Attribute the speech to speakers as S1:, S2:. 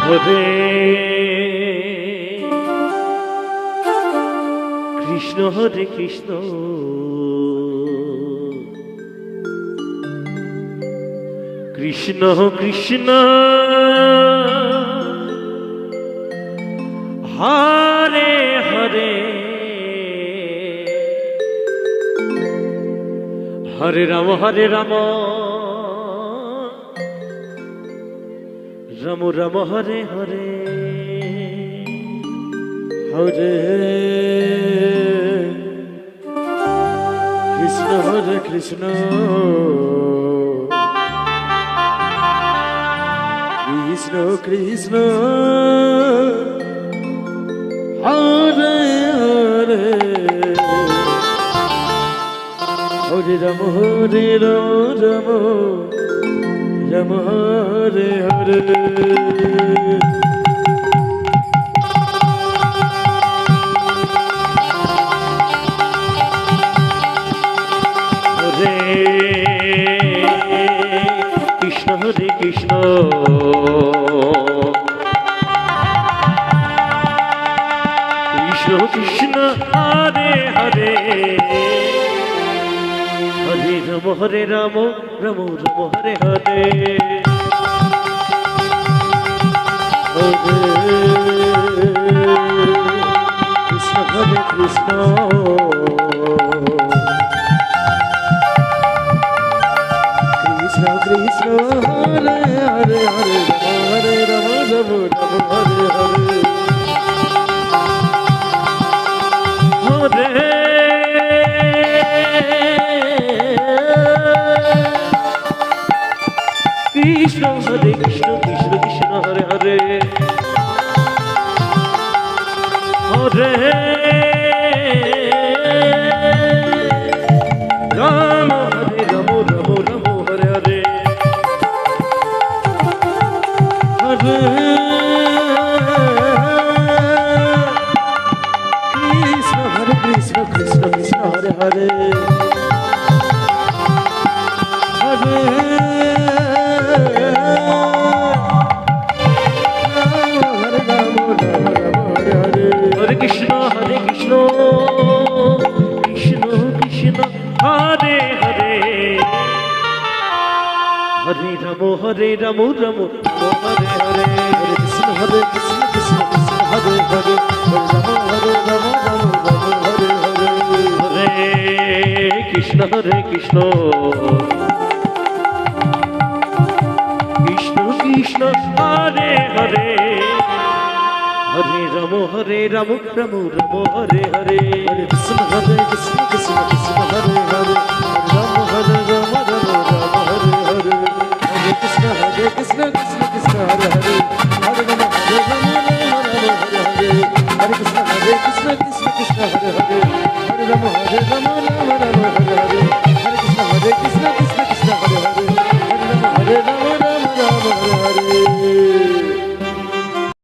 S1: Hare Krishna Hare Krishna Krishna Krishna Hare Hare Hare Ram Ram Ram Hare Hare
S2: Hare Krishna Hare Krishna Krishna Krishna Hare Hare Hare Ram Ram Ram Hare Hare
S1: Krishna Hare Krishna Krishna Krishna Hare Hare Hare Ram Ram Ram Hare Hare
S2: Krishna Hare Krishna Krishna Krishna Hare Hare Hare Ram Ram Ram Hare Hare
S1: Hare Krishna Hare Krishna Krishna Krishna Hare Hare Hare Ram Hare Ram Ram Ram Hare Hare
S2: Hare Krishna Hare Krishna Krishna Krishna Hare Hare Hare
S1: Hare Krishna Krishna Krishna Hare Hare Hare Ram Ram Ram Hare Hare
S2: Hare Krishna Krishna Krishna Hare Hare Hare Ram Ram Ram Hare Hare
S1: Hare Krishna Krishna Krishna Krishna Hare Hare Hare Ram Ram Ram Ram Hare Hare
S2: Hare Krishna Krishna Krishna